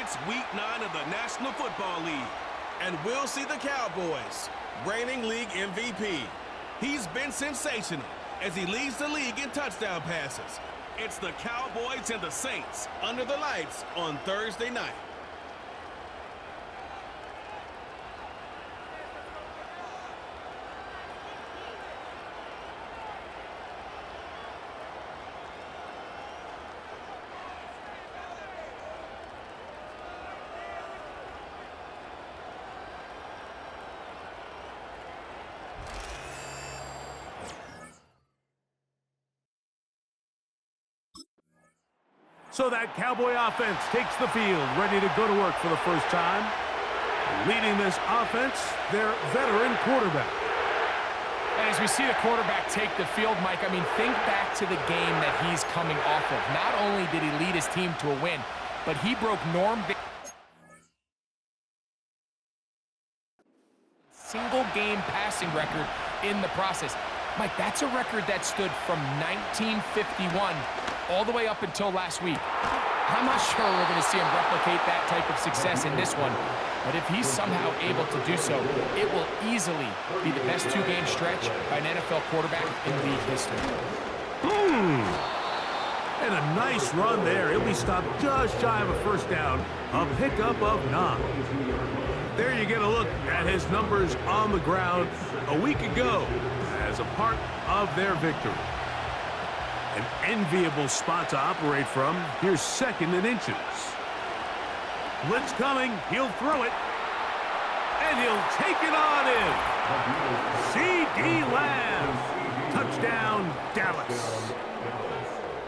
It's Week 9 of the National Football League. And we'll see the Cowboys, reigning league MVP. He's been sensational as he leads the league in touchdown passes. It's the Cowboys and the Saints under the lights on Thursday night. So that Cowboy offense takes the field, ready to go to work for the first time. Leading this offense, their veteran quarterback. And as we see the quarterback take the field, Mike, I mean, think back to the game that he's coming off of. Not only did he lead his team to a win, but he broke single-game passing record in the process. Mike, that's a record that stood from 1951 all the way up until last week. I'm not sure we're going to see him replicate that type of success in this one, but if he's somehow able to do so, it will easily be the best two-game stretch by an NFL quarterback in league history. And a nice run there. He'll be stopped just shy of a first down, a pickup of 9. There you get a look at his numbers on the ground a week ago as a part of their victory. An enviable spot to operate from. Here's 2nd and inches. Blitz coming. He'll throw it. And he'll take it on in. C.D. Lamb. Touchdown, Dallas.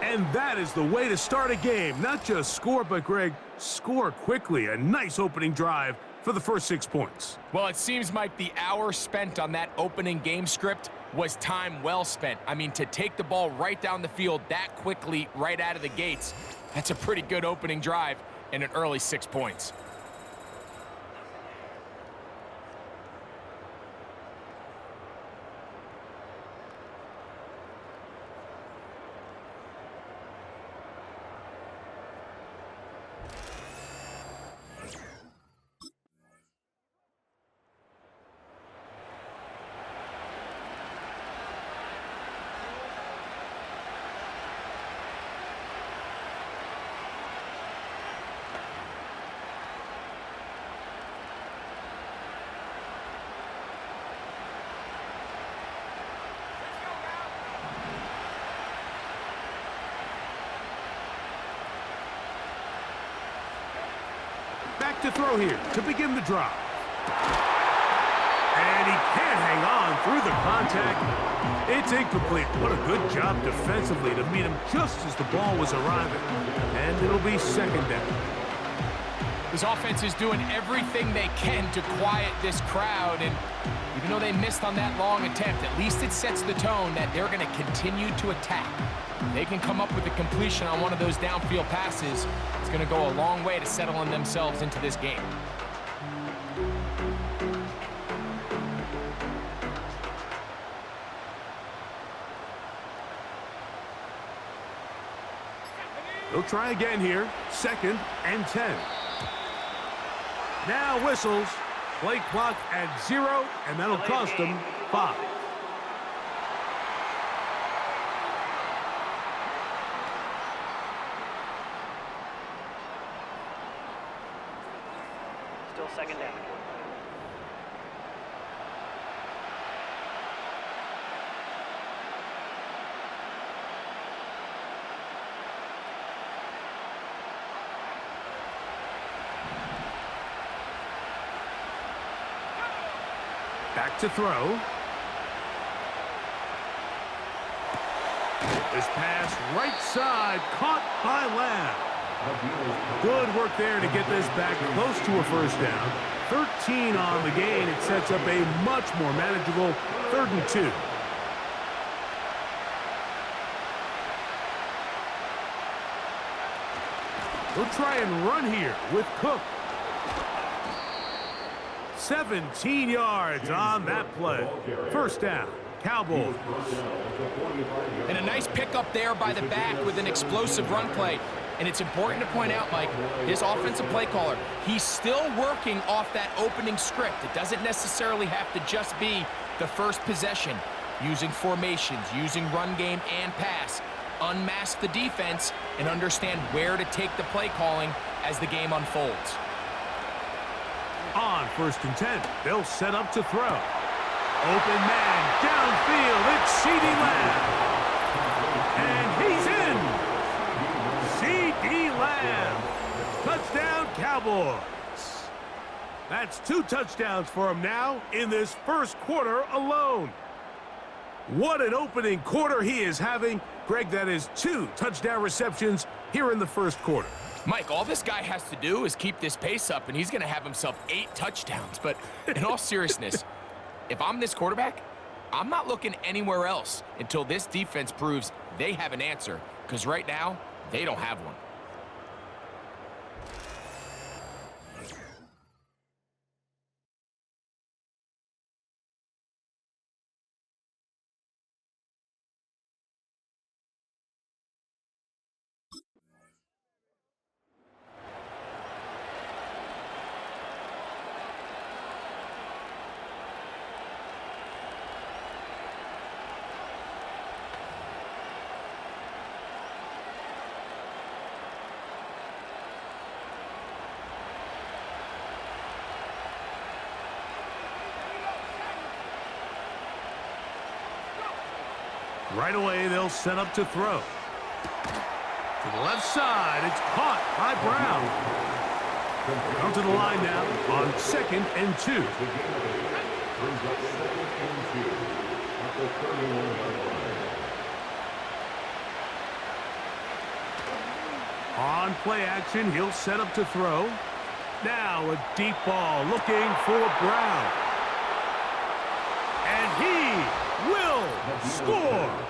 And that is the way to start a game. Not just score, but, Greg, score quickly. A nice opening drive for the first 6 points. Well, it seems like the hour spent on that opening game script was time well spent. I mean, to take the ball right down the field that quickly right out of the gates, that's a pretty good opening drive and an early 6 points. Back to throw here to begin the drive. And he can't hang on through the contact. It's incomplete. What a good job defensively to meet him just as the ball was arriving. And it'll be 2nd down. This offense is doing everything they can to quiet this crowd, and even though they missed on that long attempt, at least it sets the tone that they're going to continue to attack. If they can come up with a completion on one of those downfield passes, it's going to go a long way to settling themselves into this game. They'll try again here. 2nd and 10. Now whistles. Play clock at 0, and that'll cost them 5. Still 2nd down. Back to throw. This pass right side, caught by Lamb. Good work there to get this back close to a first down. 13 on the gain. It sets up a much more manageable 3rd and 2. They'll try and run here with Cook. 17 yards on that play. First down, Cowboys. And a nice pickup there by the back with an explosive run play. And it's important to point out, Mike, his offensive play caller, he's still working off that opening script. It doesn't necessarily have to just be the first possession. Using formations, using run game and pass. Unmask the defense and understand where to take the play calling as the game unfolds. On 1st and 10, they'll set up to throw. Open man, downfield, it's CeeDee Lamb. And he's in. CeeDee Lamb. Touchdown, Cowboys. That's 2 touchdowns for him now in this first quarter alone. What an opening quarter he is having. Greg, that is 2 touchdown receptions here in the first quarter. Mike, all this guy has to do is keep this pace up, and he's going to have himself 8 touchdowns. But in all seriousness, if I'm this quarterback, I'm not looking anywhere else until this defense proves they have an answer, because right now, they don't have one. Right away, they'll set up to throw. To the left side, it's caught by Brown. Come to the line now on 2nd and 2. On play action, he'll set up to throw. Now a deep ball looking for Brown. And he will score.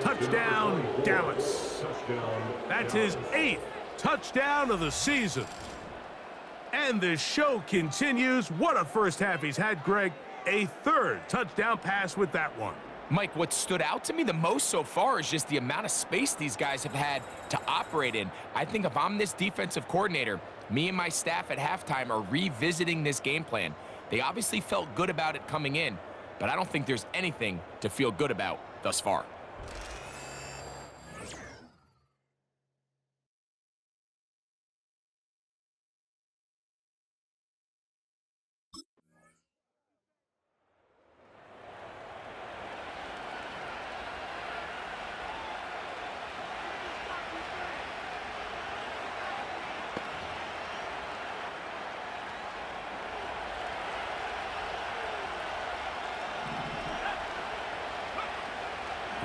Touchdown, Dallas. That's his 8th touchdown of the season. And the show continues. What a first half he's had, Greg. A 3rd touchdown pass with that one. Mike, what stood out to me the most so far is just the amount of space these guys have had to operate in. I think if I'm this defensive coordinator, me and my staff at halftime are revisiting this game plan. They obviously felt good about it coming in, but I don't think there's anything to feel good about thus far.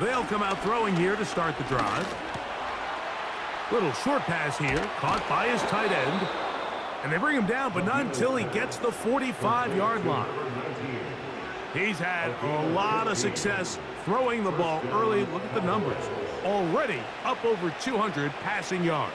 They'll come out throwing here to start the drive. Little short pass here, caught by his tight end. And they bring him down, but not until he gets the 45-yard line. He's had a lot of success throwing the ball early. Look at the numbers. Already up over 200 passing yards.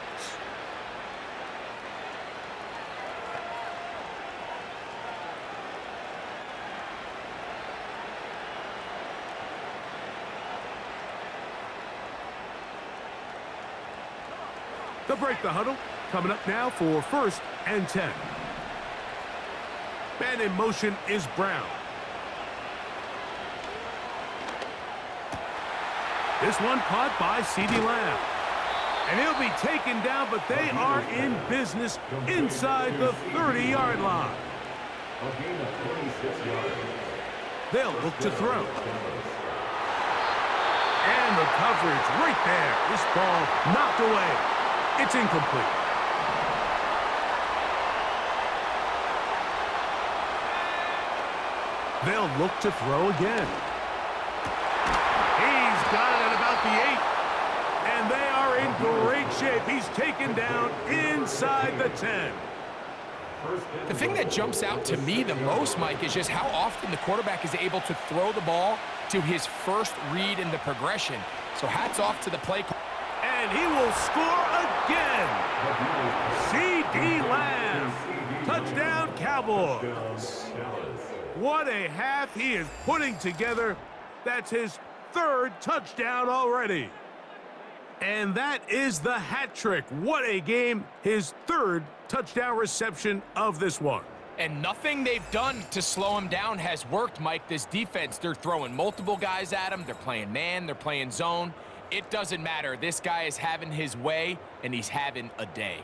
They'll break the huddle. Coming up now for 1st and 10. Man in motion is Brown. This one caught by CeeDee Lamb. And he'll be taken down, but they are in business inside the 30-yard line. They'll look to throw. And the coverage right there. This ball knocked away. It's incomplete. They'll look to throw again. He's got it at about the 8. And they are in great shape. He's taken down inside the 10. The thing that jumps out to me the most, Mike, is just how often the quarterback is able to throw the ball to his first read in the progression. So hats off to the play call. And he will score again. CeeDee Lamb. Touchdown, Cowboys. What a half he is putting together. That's his 3rd touchdown already. And that is the hat trick. What a game. His third touchdown reception of this one. And nothing they've done to slow him down has worked, Mike. This defense, they're throwing multiple guys at him. They're playing man, they're playing zone. It doesn't matter. This guy is having his way, and he's having a day.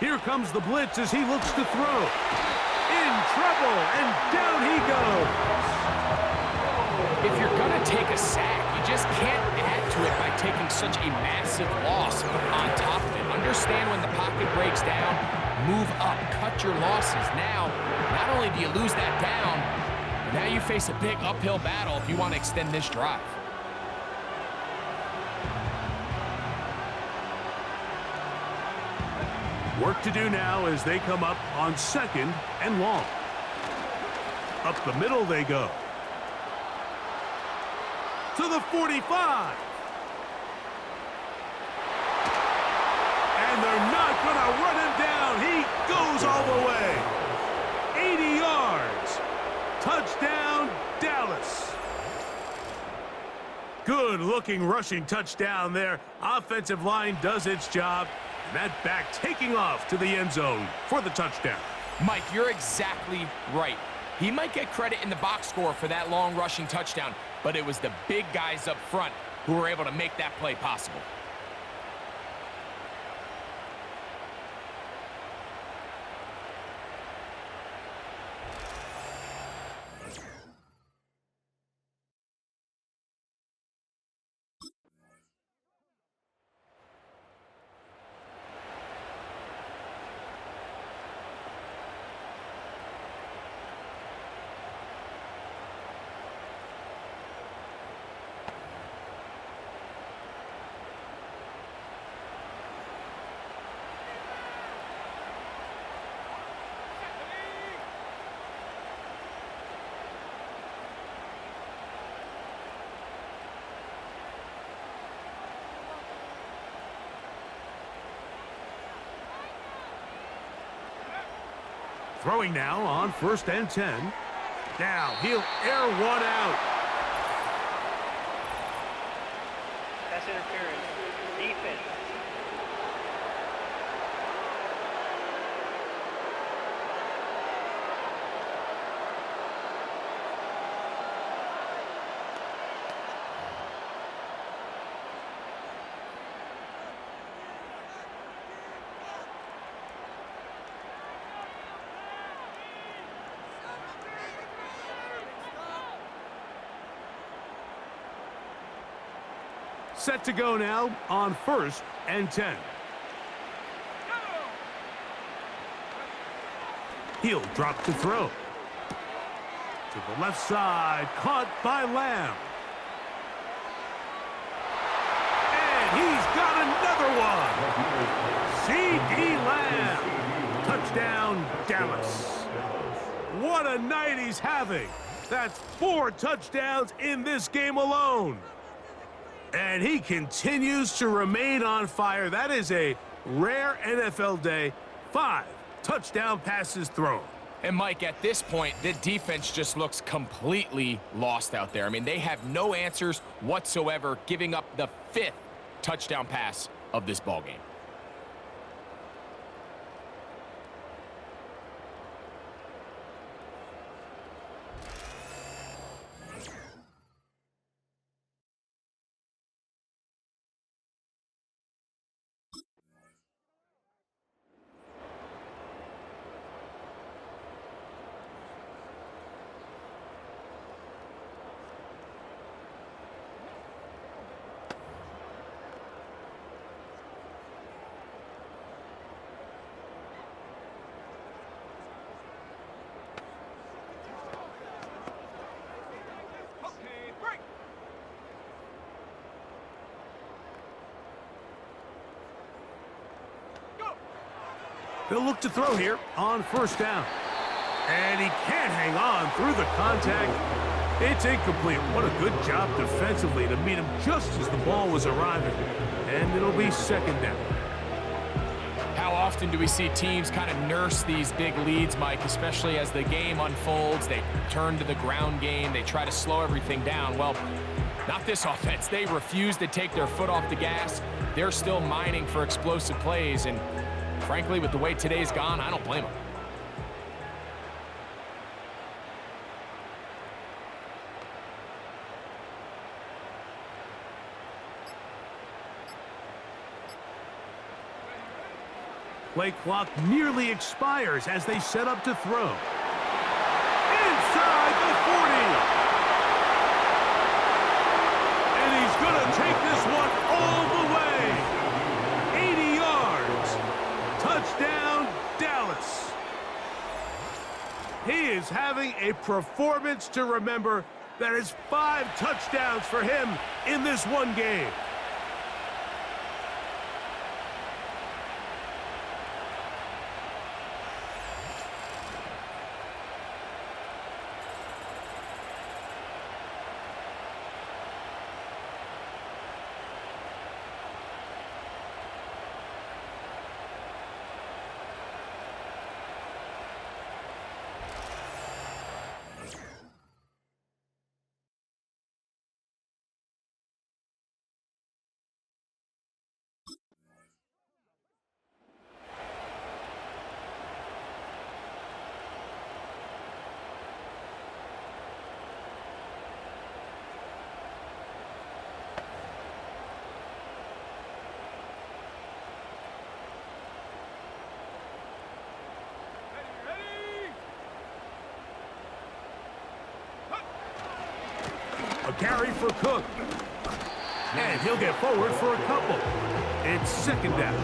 Here comes the blitz as he looks to throw. In trouble, and down he goes. If you're going to take a sack, you just can't add to it by taking such a massive loss on top of it. Understand when the pocket breaks down, move up, cut your losses. Now, not only do you lose that down, but now you face a big uphill battle if you want to extend this drive. Work to do now as they come up on 2nd and long. Up the middle they go. To the 45. And they're not going to run him down. He goes all the way. 80 yards. Touchdown, Dallas. Good-looking rushing touchdown there. Offensive line does its job. That back taking off to the end zone for the touchdown. Mike, you're exactly right. He might get credit in the box score for that long rushing touchdown, but it was the big guys up front who were able to make that play possible. Throwing now on 1st and 10. Now he'll air one out. Pass interference. Defense. Set to go now on 1st and 10. He'll drop to throw. To the left side, caught by Lamb. And he's got another one. C.D. Lamb. Touchdown, Dallas. What a night he's having. That's 4 touchdowns in this game alone. And he continues to remain on fire. That is a rare NFL day. 5 touchdown passes thrown. And Mike, at this point, the defense just looks completely lost out there. I mean, they have no answers whatsoever, giving up the 5th touchdown pass of this ballgame. They'll look to throw here on first down. And he can't hang on through the contact. It's incomplete. What a good job defensively to meet him just as the ball was arriving. And it'll be second down. How often do we see teams kind of nurse these big leads, Mike, especially as the game unfolds? They turn to the ground game. They try to slow everything down. Well, not this offense. They refuse to take their foot off the gas. They're still mining for explosive plays. And frankly, with the way today's gone, I don't blame them. Play clock nearly expires as they set up to throw. Inside the 40. And he's going to take this one all the way. 80 yards. Touchdown, Dallas. He is having a performance to remember. That is 5 touchdowns for him in this one game. A carry for Cook. And he'll get forward for a couple. It's second down.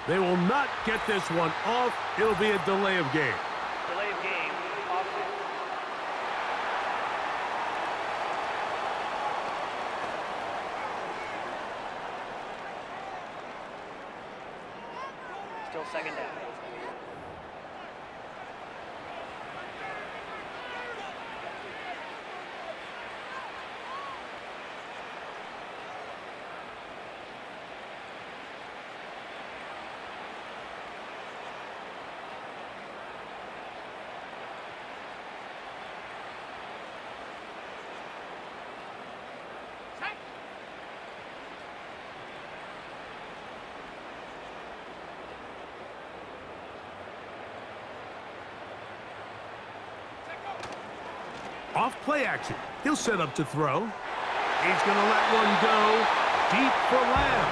They will not get this one off. It'll be a delay of game. Delay of game. Offset. Still second down. Off play action. He'll set up to throw. He's going to let one go deep for Lamb.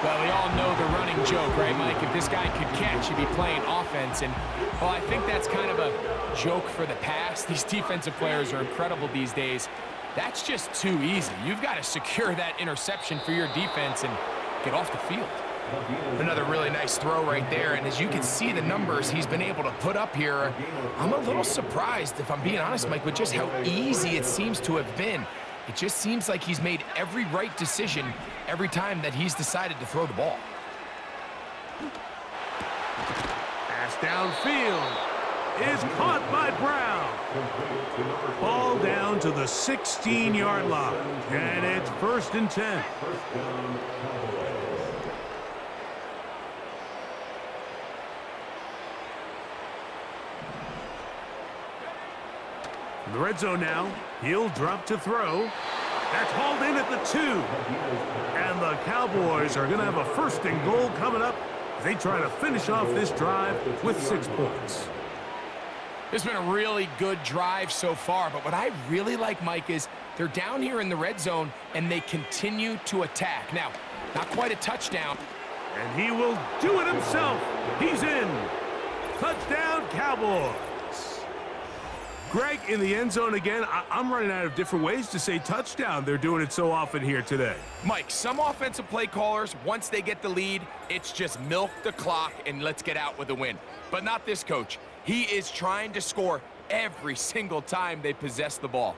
Well, we all know the running joke, right, Mike? If this guy could catch, he'd be playing offense. And, well, I think that's kind of a joke for the past. These defensive players are incredible these days. That's just too easy. You've got to secure that interception for your defense and get off the field. Another really nice throw right there, and as you can see the numbers he's been able to put up here, I'm a little surprised, if I'm being honest, Mike, with just how easy it seems to have been. It just seems like he's made every right decision every time that he's decided to throw the ball. Pass downfield is caught by Brown. Ball down to the 16-yard line, and it's 1st and 10. In the red zone now, he'll drop to throw. That's hauled in at the 2. And the Cowboys are going to have a 1st and goal coming up as they try to finish off this drive with 6 points. It's been a really good drive so far, but what I really like, Mike, is They're down here in the red zone, and they continue to attack. Now, not quite a touchdown. And he will do it himself. He's in. Touchdown, Cowboys. Greg, in the end zone again. I'm running out of different ways to say touchdown. They're doing it so often here today. Mike, some offensive play callers, once they get the lead, it's just milk the clock and let's get out with a win. But not this coach. He is trying to score every single time they possess the ball.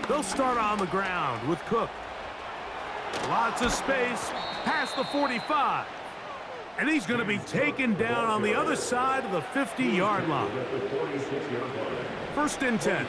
They'll start on the ground with Cook. Lots of space past the 45. And he's going to be taken down on the other side of the 50-yard line. First and 10.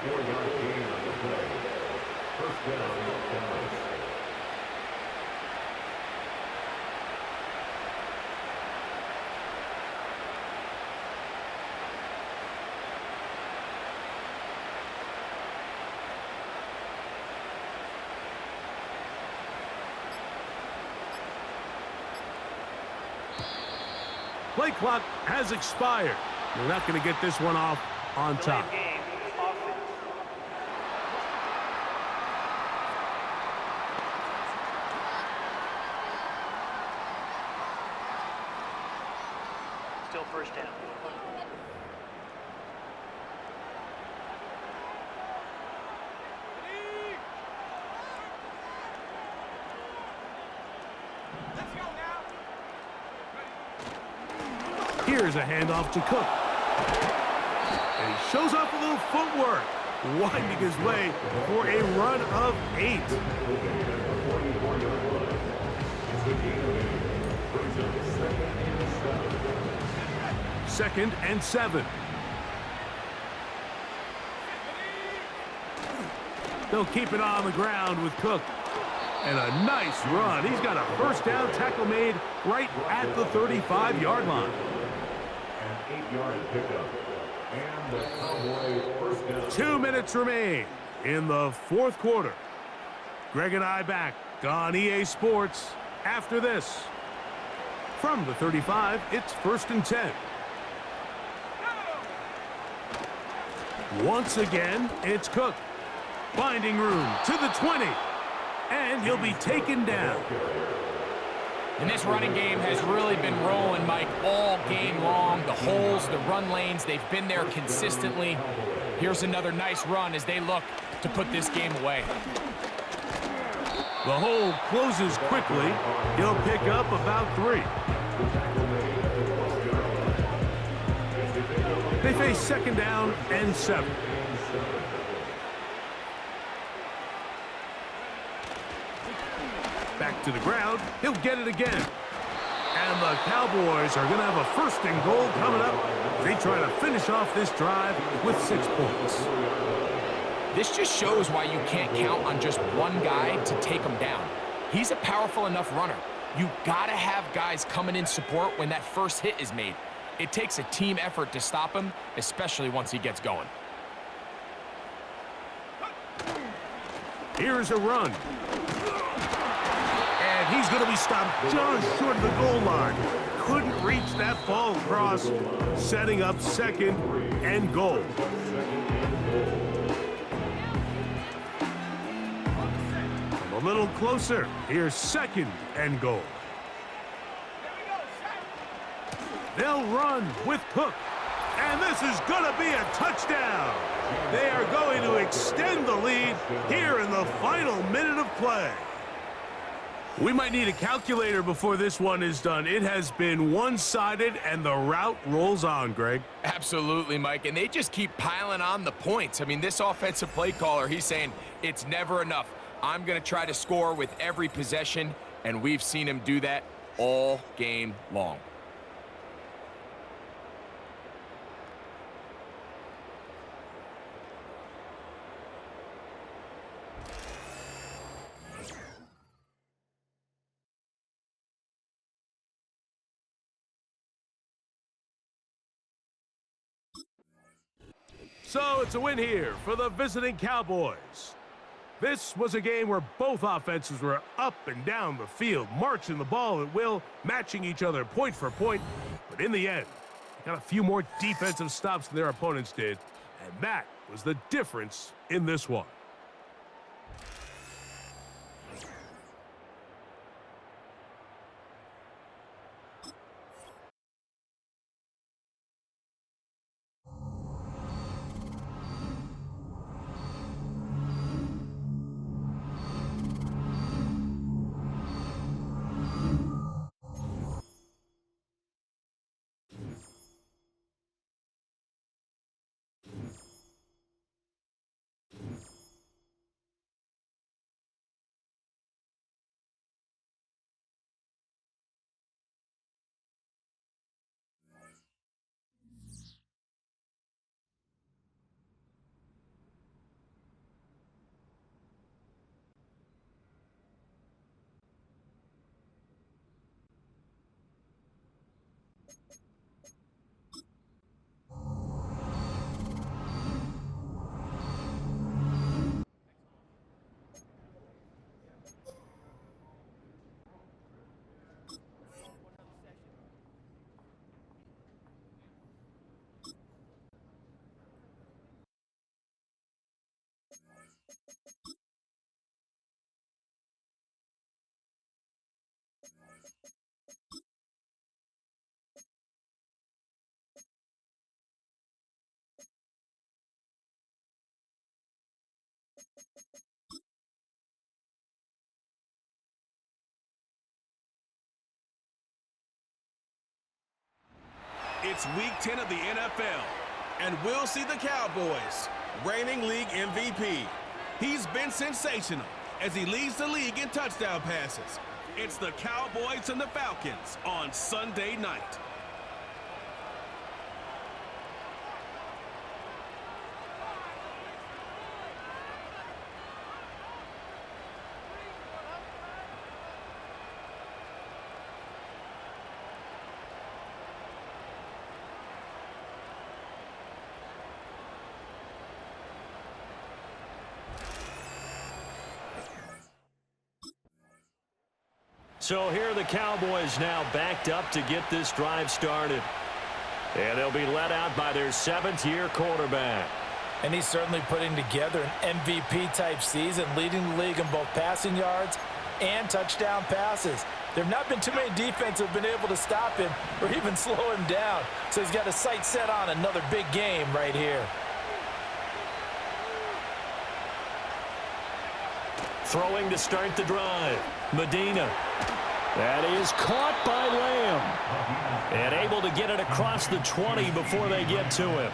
Play clock has expired. They're not going to get this one off on top. Game, offense. Still first down. Here's a handoff to Cook. And he shows off a little footwork, winding his way for a run of 8. Second and 7. They'll keep it on the ground with Cook. And a nice run. He's got a first down tackle made right at the 35-yard line. 8-yard pickup. And the Cowboys first down. 2 minutes remain in the fourth quarter. Greg and I back on EA Sports after this. From the 35, it's first and 10. Once again, it's Cook. Finding room to the 20. And he'll be taken down. And this running game has really been rolling, Mike, all game long. The holes, the run lanes, they've been there consistently. Here's another nice run as they look to put this game away. The hole closes quickly. He'll pick up about 3. They face second down and 7. Back to the ground. He'll get it again. And the Cowboys are going to have a first and goal coming up. They try to finish off this drive with 6 points. This just shows why you can't count on just one guy to take him down. He's a powerful enough runner. You got to have guys coming in support when that first hit is made. It takes a team effort to stop him, especially once he gets going. Here's a run. And he's going to be stopped just short of the goal line. Couldn't reach that ball across, setting up second and goal. A little closer. Here's second and goal. They'll run with Cook. And this is going to be a touchdown. They are going to extend the lead here in the final minute of play. We might need a calculator before this one is done. It has been one-sided, and the route rolls on, Greg. Absolutely, Mike, and they just keep piling on the points. I mean, this offensive play caller, he's saying it's never enough. I'm going to try to score with every possession, and we've seen him do that all game long. So it's a win here for the visiting Cowboys. This was a game where both offenses were up and down the field, marching the ball at will, matching each other point for point. But in the end, they got a few more defensive stops than their opponents did, and that was the difference in this one. It's Week 10 of the NFL, and we'll see the Cowboys, reigning league MVP. He's been sensational as he leads the league in touchdown passes. It's the Cowboys and the Falcons on Sunday night. So here are the Cowboys now backed up to get this drive started. And they'll be led out by their 7th-year quarterback. And he's certainly putting together an MVP-type season, leading the league in both passing yards and touchdown passes. There have not been too many defenses that have been able to stop him or even slow him down. So he's got his sights set on another big game right here. Throwing to start the drive, Medina. That is caught by Lamb. And able to get it across the 20 before they get to him.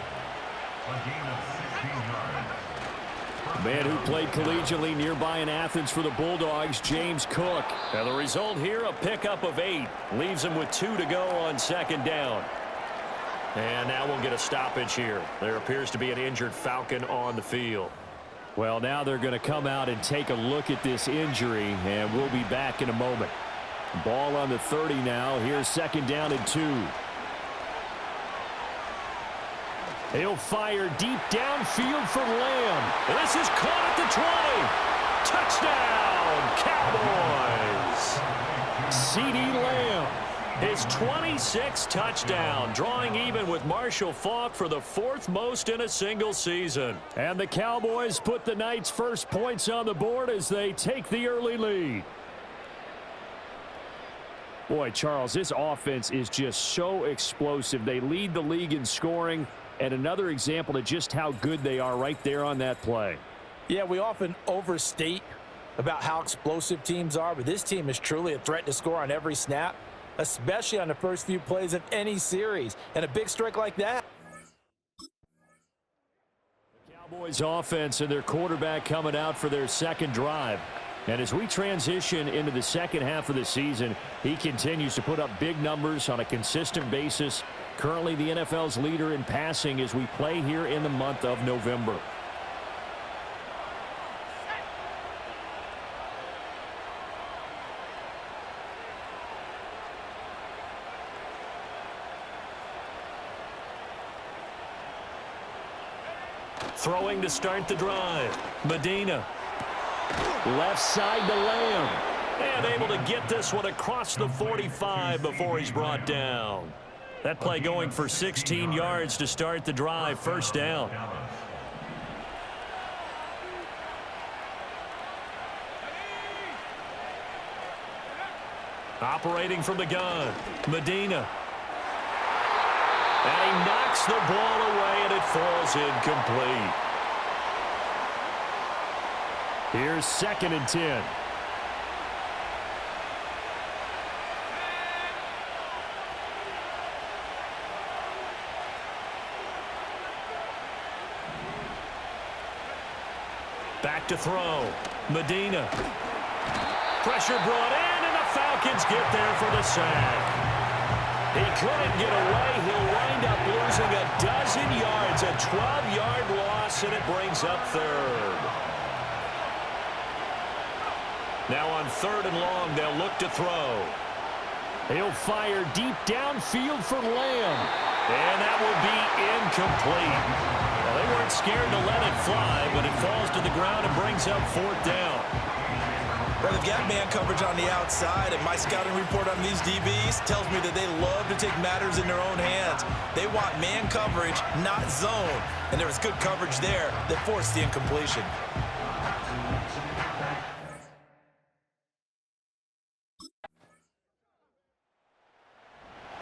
Man who played collegiately nearby in Athens for the Bulldogs, James Cook. And the result here, a pickup of 8. Leaves him with 2 to go on 2nd down. And now we'll get a stoppage here. There appears to be an injured Falcon on the field. Well, now they're going to come out and take a look at this injury, and we'll be back in a moment. Ball on the 30 now. Here's 2nd down and 2. He'll fire deep downfield for Lamb. This is caught at the 20. Touchdown, Cowboys. CeeDee Lamb, his 26th touchdown, drawing even with Marshall Faulk for the 4th most in a single season. And the Cowboys put the night's first points on the board as they take the early lead. Boy, Charles, this offense is just so explosive. They lead the league in scoring, and another example of just how good they are right there on that play. Yeah, we often overstate about how explosive teams are, but this team is truly a threat to score on every snap, especially on the first few plays of any series, and a big strike like that. The Cowboys offense and their quarterback coming out for their 2nd drive. And as we transition into the second half of the season, he continues to put up big numbers on a consistent basis. Currently the NFL's leader in passing as we play here in the month of November. Throwing to start the drive. Medina. Left side to Lamb. And able to get this one across the 45 before he's brought down. That play going for 16 yards to start the drive. First down. Operating from the gun. Medina. And he knocks the ball away, and it falls incomplete. Here's 2nd and 10. Back to throw. Medina. Pressure brought in, and the Falcons get there for the sack. He couldn't get away. He'll wind up losing a dozen yards, a 12-yard loss, and it brings up 3rd. Now on 3rd and long, they'll look to throw. He'll fire deep downfield for Lamb, and that will be incomplete. Well, they weren't scared to let it fly, but it falls to the ground and brings up 4th down. Well, they've got man coverage on the outside, and my scouting report on these DBs tells me that they love to take matters in their own hands. They want man coverage, not zone. And there was good coverage there that forced the incompletion.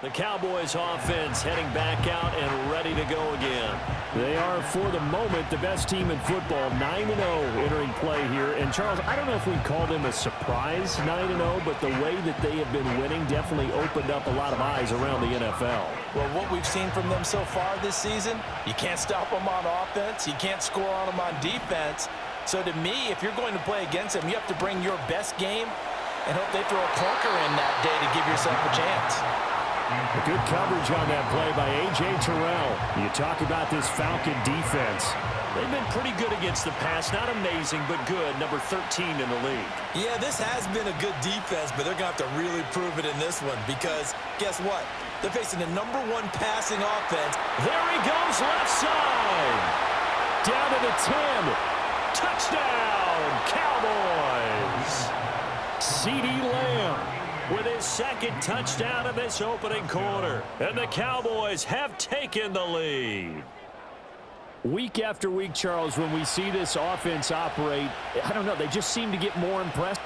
The Cowboys offense heading back out and ready to go again. They are, for the moment, the best team in football, 9-0 entering play here. And, Charles, I don't know if we'd call them a surprise 9-0, but the way that they have been winning definitely opened up a lot of eyes around the NFL. Well, what we've seen from them so far this season, you can't stop them on offense. You can't score on them on defense. So, to me, if you're going to play against them, you have to bring your best game and hope they throw a clunker in that day to give yourself a chance. Good coverage on that play by A.J. Terrell. You talk about this Falcon defense. They've been pretty good against the pass. Not amazing, but good. Number 13 in the league. Yeah, this has been a good defense, but they're going to have to really prove it in this one because guess what? They're facing the #1 passing offense. There he goes left side. Down to the 10. Touchdown, Cowboys. CeeDee Lamb with his 2nd touchdown of this opening quarter. And the Cowboys have taken the lead. Week after week, Charles, when we see this offense operate, I don't know, they just seem to get more impressed.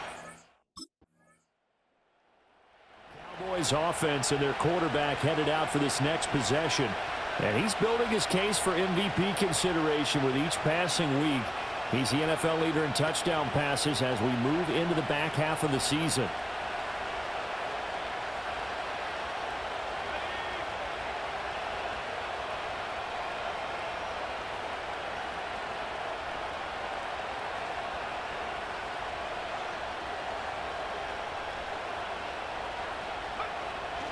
Cowboys offense and their quarterback headed out for this next possession. And he's building his case for MVP consideration with each passing week. He's the NFL leader in touchdown passes as we move into the back half of the season.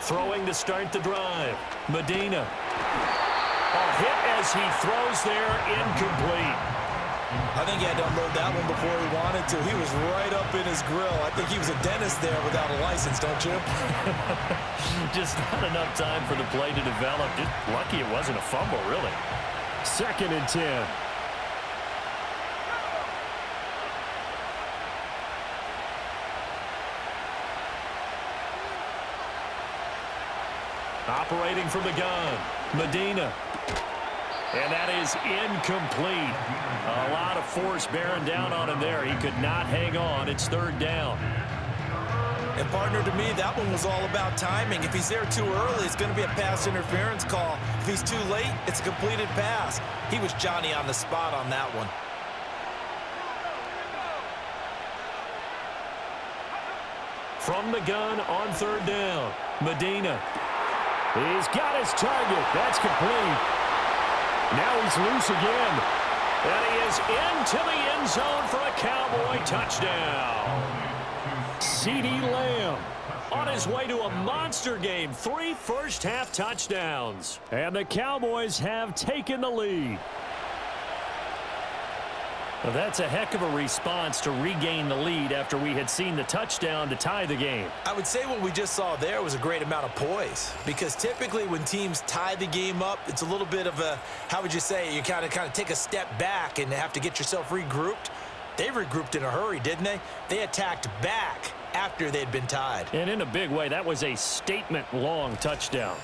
Throwing to start the drive. Medina. A hit as he throws there, incomplete. I think he had to unload that one before he wanted to. He was right up in his grill. I think he was a dentist there without a license, don't you? Just not enough time for the play to develop. Just lucky it wasn't a fumble, really. 2nd and 10. Operating from the gun, Medina. And that is incomplete. A lot of force bearing down on him there. He could not hang on. It's 3rd down. And, partner, to me, that one was all about timing. If he's there too early, it's going to be a pass interference call. If he's too late, it's a completed pass. He was Johnny on the spot on that one. From the gun on 3rd down, Medina. He's got his target. That's complete. Now he's loose again. And he is into the end zone for a Cowboy touchdown. CeeDee Lamb on his way to a monster game. 3 first-half touchdowns. And the Cowboys have taken the lead. Well, that's a heck of a response to regain the lead after we had seen the touchdown to tie the game. I would say what we just saw there was a great amount of poise, because typically when teams tie the game up, it's a little bit of a, how would you say, you kind of take a step back and have to get yourself regrouped. They regrouped in a hurry, didn't they? They attacked back after they'd been tied. And in a big way, that was a statement-long touchdown.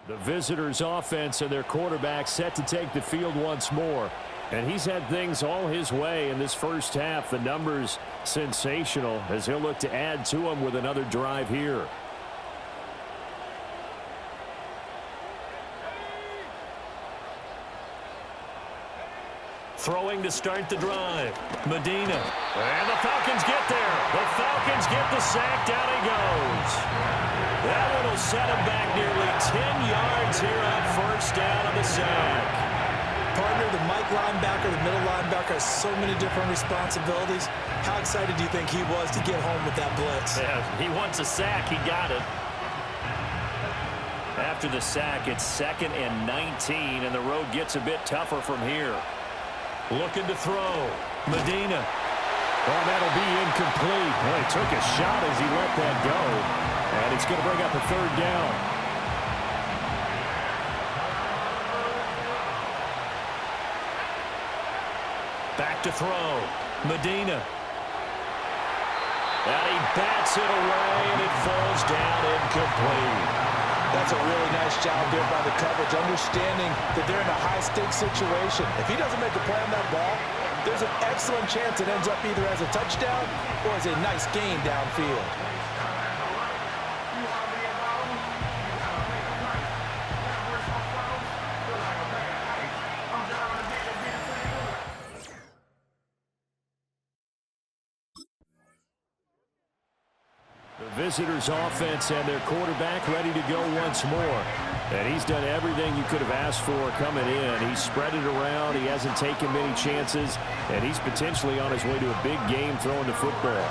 The visitors' offense and their quarterback set to take the field once more. And he's had things all his way in this first half. The numbers sensational as he'll look to add to them with another drive here. Throwing to start the drive. Medina. And the Falcons get there. The Falcons get the sack. Down he goes. That one will set him back nearly 10 yards here on first down on the sack. Partner, the Mike linebacker, the middle linebacker has so many different responsibilities. How excited do you think he was to get home with that blitz? Yeah, he wants a sack. He got it. After the sack, it's 2nd and 19, and the road gets a bit tougher from here. Looking to throw. Medina. Oh, that'll be incomplete. Well, he took a shot as he let that go. And it's going to bring up a 3rd down. Back to throw. Medina. And he bats it away, and it falls down incomplete. That's a really nice job there by the coverage, understanding that they're in a high-stakes situation. If he doesn't make a play on that ball, there's an excellent chance it ends up either as a touchdown or as a nice gain downfield. Visitors offense and their quarterback ready to go once more. And he's done everything you could have asked for coming in. He's spread it around. He hasn't taken many chances. And he's potentially on his way to a big game throwing the football.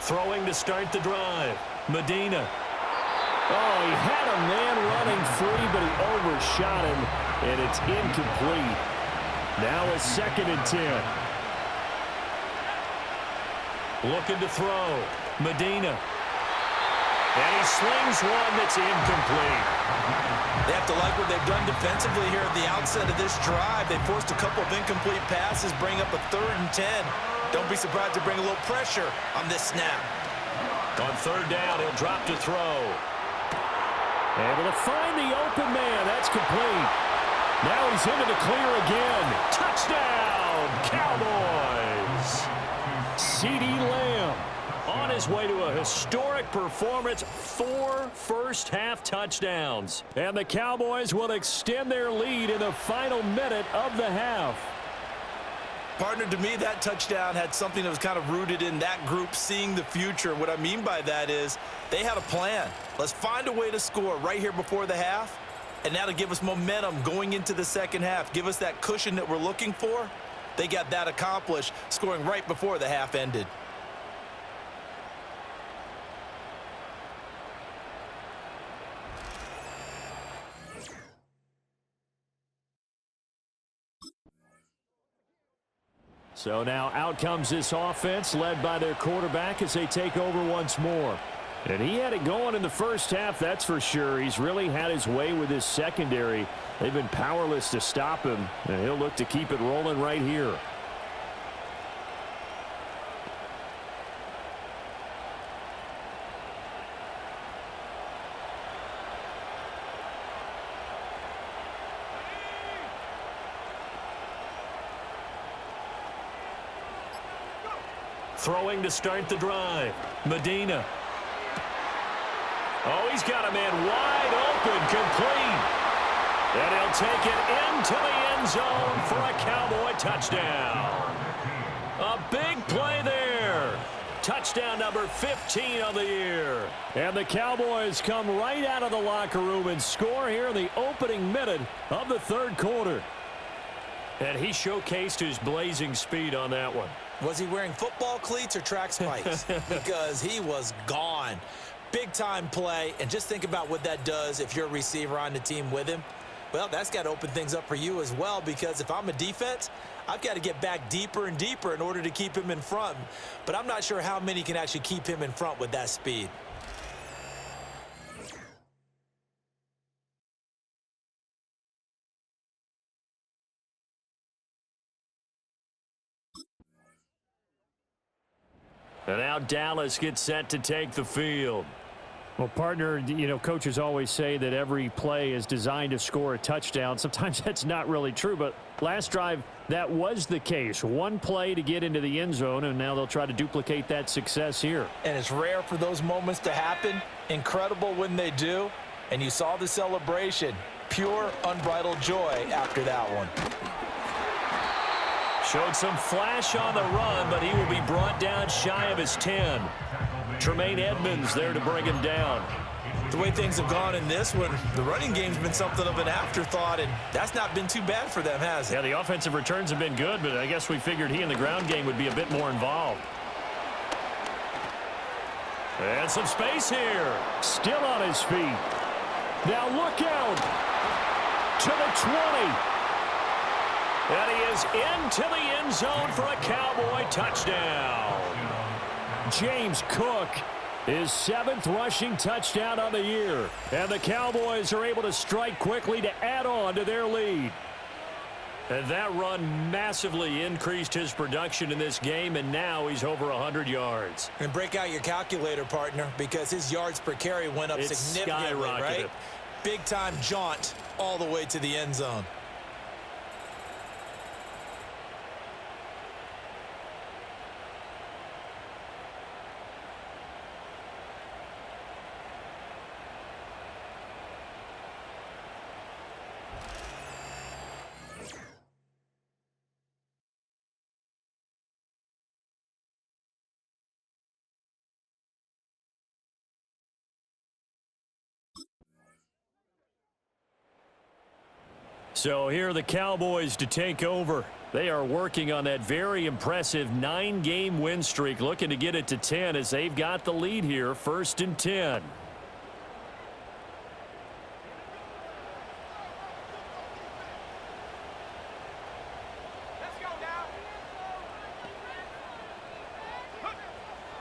Throwing to start the drive. Medina. Oh, he had a man running free, but he overshot him, and it's incomplete. Now a 2nd and 10. Looking to throw. Medina. And he slings one that's incomplete. They have to like what they've done defensively here at the outset of this drive. They forced a couple of incomplete passes, bring up a 3rd and 10. Don't be surprised to bring a little pressure on this snap. On 3rd down, he'll drop to throw. Able to find the open man. That's complete. Now he's into the clear again. Touchdown, Cowboys. CeeDee Lamb on his way to a historic performance. 4 first-half touchdowns. And the Cowboys will extend their lead in the final minute of the half. Partner, to me, that touchdown had something that was kind of rooted in that group seeing the future. What I mean by that is they had a plan. Let's find a way to score right here before the half, and that'll give us momentum going into the second half. Give us that cushion that we're looking for. They got that accomplished, scoring right before the half ended. So now out comes this offense led by their quarterback as they take over once more. And he had it going in the first half, that's for sure. He's really had his way with his secondary. They've been powerless to stop him, and he'll look to keep it rolling right here. Throwing to start the drive. Medina. Oh, he's got a man wide open, complete. And he'll take it into the end zone for a Cowboy touchdown. A big play there. Touchdown number 15 of the year. And the Cowboys come right out of the locker room and score here in the opening minute of the third quarter. And he showcased his blazing speed on that one. Was he wearing football cleats or track spikes? Because he was gone. Big-time play, and just think about what that does if you're a receiver on the team with him. Well, that's got to open things up for you as well, because if I'm a defense, I've got to get back deeper and deeper in order to keep him in front. But I'm not sure how many can actually keep him in front with that speed. And now Dallas gets set to take the field. Well, partner, coaches always say that every play is designed to score a touchdown. Sometimes that's not really true, but last drive, that was the case. One play to get into the end zone, and now they'll try to duplicate that success here. And it's rare for those moments to happen. Incredible when they do. And you saw the celebration. Pure, unbridled joy after that one. Showed some flash on the run, but he will be brought down shy of his 10. Tremaine Edmonds there to bring him down. The way things have gone in this one, the running game's been something of an afterthought, and that's not been too bad for them, has it? Yeah, the offensive returns have been good, but I guess we figured he in the ground game would be a bit more involved. And some space here. Still on his feet. Now look out. To the 20. And he is into the end zone for a Cowboy touchdown. James Cook, his 7th rushing touchdown on the year. And the Cowboys are able to strike quickly to add on to their lead. And that run massively increased his production in this game, and now he's over 100 yards. And break out your calculator, partner, because his yards per carry went up significantly, right? Big-time jaunt all the way to the end zone. So here are the Cowboys to take over. They are working on that very impressive 9-game win streak, looking to get it to 10 as they've got the lead here, 1st and 10.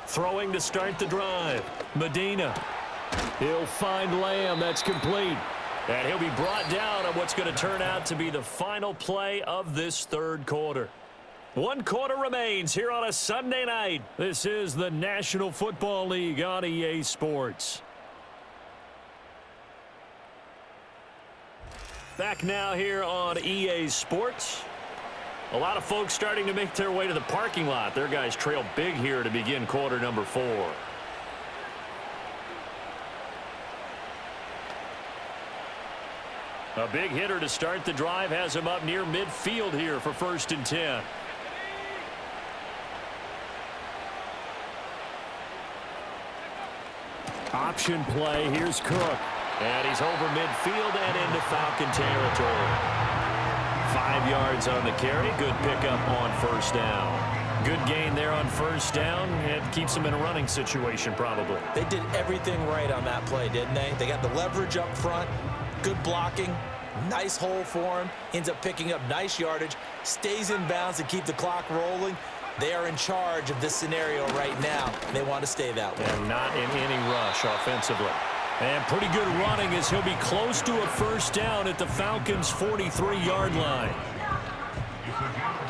Throwing to start the drive. Medina. He'll find Lamb. That's complete. And he'll be brought down on what's going to turn out to be the final play of this 3rd quarter. 1 quarter remains here on a Sunday night. This is the National Football League on EA Sports. Back now here on EA Sports. A lot of folks starting to make their way to the parking lot. Their guys trail big here to begin quarter number 4. A big hitter to start the drive has him up near midfield here for 1st and 10. Option play. Here's Cook. And he's over midfield and into Falcon territory. 5 yards on the carry. Good pickup on 1st down. Good gain there on 1st down. It keeps them in a running situation probably. They did everything right on that play, didn't they? They got the leverage up front. Good blocking, nice hole for him, ends up picking up nice yardage, stays in bounds to keep the clock rolling. They are in charge of this scenario right now, and they want to stay that way. And not in any rush offensively. And pretty good running as he'll be close to a 1st down at the Falcons' 43-yard line.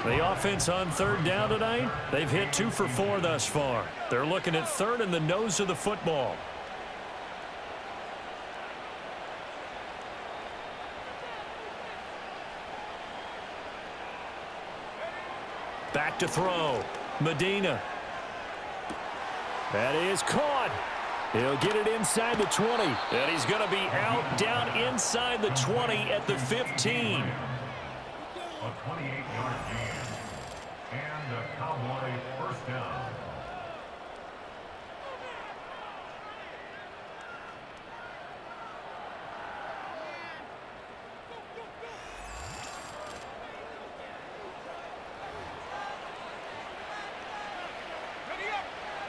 The offense on 3rd down tonight, they've hit 2 for 4 thus far. They're looking at 3rd and the nose of the football. Back to throw. Medina. That is caught. He'll get it inside the 20. And he's going to be out down inside the 20 at the 15. A 28-yard gain. And the Cowboy 1st down.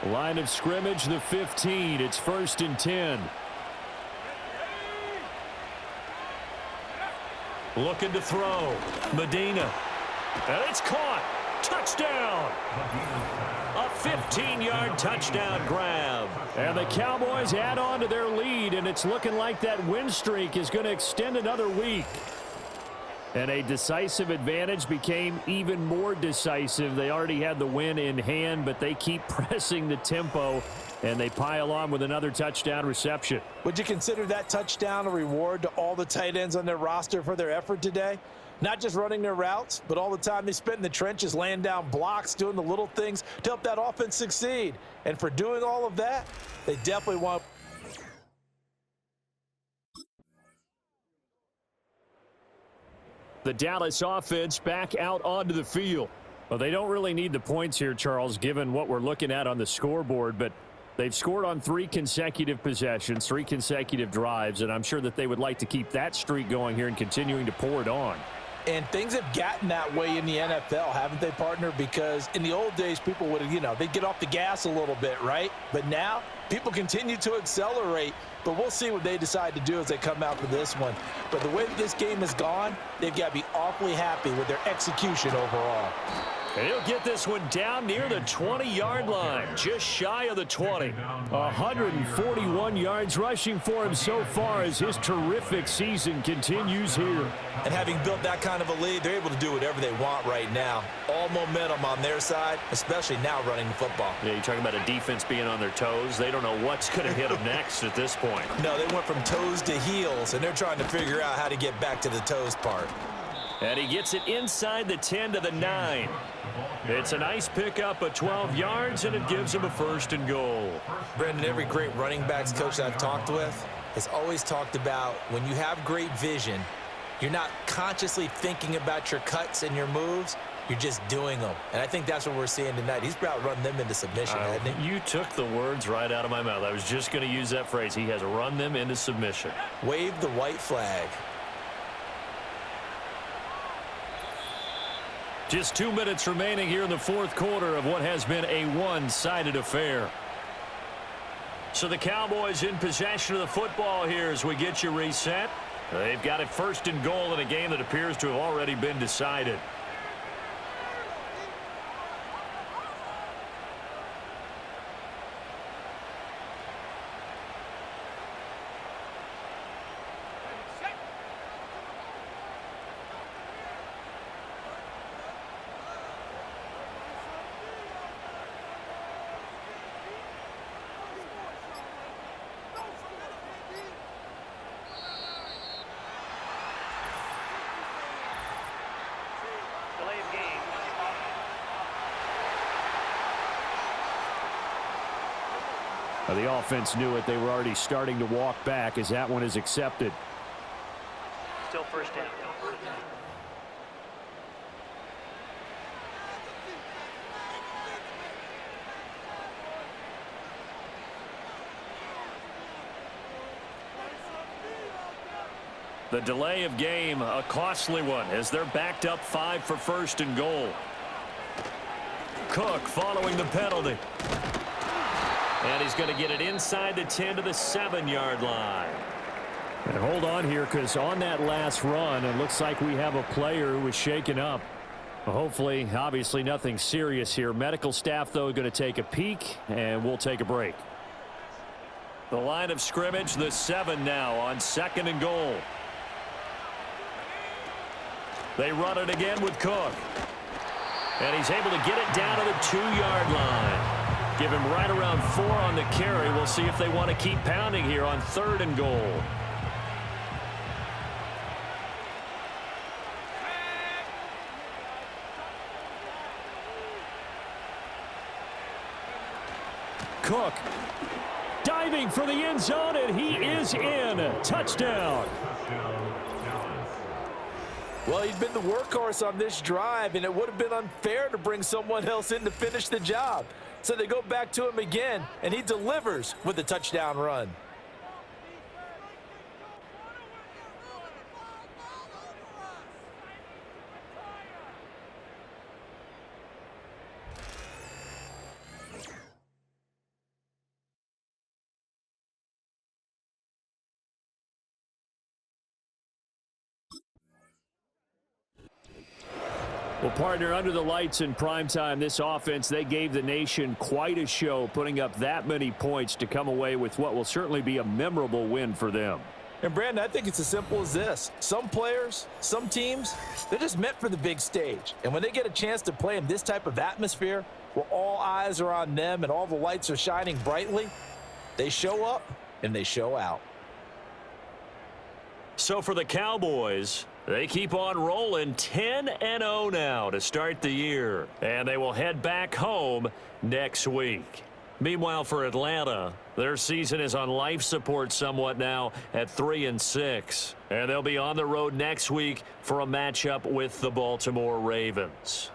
Line of scrimmage, the 15. It's 1st and 10. Looking to throw. Medina. And it's caught. Touchdown. A 15-yard touchdown grab. And the Cowboys add on to their lead, and it's looking like that win streak is going to extend another week. And a decisive advantage became even more decisive. They already had the win in hand, but they keep pressing the tempo, and they pile on with another touchdown reception. Would you consider that touchdown a reward to all the tight ends on their roster for their effort today? Not just running their routes, but all the time they spent in the trenches, laying down blocks, doing the little things to help that offense succeed. And for doing all of that, they definitely want... The Dallas offense back out onto the field. Well, they don't really need the points here, Charles, given what we're looking at on the scoreboard, but they've scored on 3 consecutive possessions, 3 consecutive drives, and I'm sure that they would like to keep that streak going here and continuing to pour it on. And things have gotten that way in the NFL, haven't they, partner? Because in the old days, people would, they'd get off the gas a little bit, right? But now, people continue to accelerate. But we'll see what they decide to do as they come out for this one. But the way that this game has gone, they've got to be awfully happy with their execution overall. And he'll get this one down near the 20-yard line, just shy of the 20. 141 yards rushing for him so far as his terrific season continues here. And having built that kind of a lead, they're able to do whatever they want right now. All momentum on their side, especially now running the football. Yeah, you're talking about a defense being on their toes. They don't know what's going to hit them next at this point. No, they went from toes to heels, and they're trying to figure out how to get back to the toes part. And he gets it inside the 10 to the 9. It's a nice pickup of 12 yards, and it gives him a 1st and goal. Brendan, every great running backs coach that I've talked with has always talked about when you have great vision, you're not consciously thinking about your cuts and your moves. You're just doing them. And I think that's what we're seeing tonight. He's about running them into submission, hasn't he? You took the words right out of my mouth. I was just going to use that phrase. He has run them into submission. Wave the white flag. Just 2 minutes remaining here in the 4th quarter of what has been a one-sided affair. So the Cowboys in possession of the football here as we get you reset. They've got it 1st and goal in a game that appears to have already been decided. Delay of game. The offense knew it. They were already starting to walk back as that one is accepted. Still 1st down. The delay of game, a costly one, as they're backed up 5 for 1st and goal. Cook following the penalty. And he's going to get it inside the 10 to the 7-yard line. And hold on here, because on that last run, it looks like we have a player who was shaken up. Hopefully, obviously nothing serious here. Medical staff, though, going to take a peek, and we'll take a break. The line of scrimmage, the 7 now on 2nd and goal. They run it again with Cook. And he's able to get it down to the 2-yard line. Give him right around 4 on the carry. We'll see if they want to keep pounding here on 3rd and goal. Cook diving for the end zone, and he is in. Touchdown. Well, he'd been the workhorse on this drive, and it would have been unfair to bring someone else in to finish the job. So they go back to him again, and he delivers with a touchdown run. Well, partner, under the lights in primetime, this offense, they gave the nation quite a show, putting up that many points to come away with what will certainly be a memorable win for them. And, Brandon, I think it's as simple as this. Some players, some teams, they're just meant for the big stage. And when they get a chance to play in this type of atmosphere where all eyes are on them and all the lights are shining brightly, they show up and they show out. So for the Cowboys, they keep on rolling 10-0 now to start the year. And they will head back home next week. Meanwhile, for Atlanta, their season is on life support somewhat now at 3-6. And they'll be on the road next week for a matchup with the Baltimore Ravens.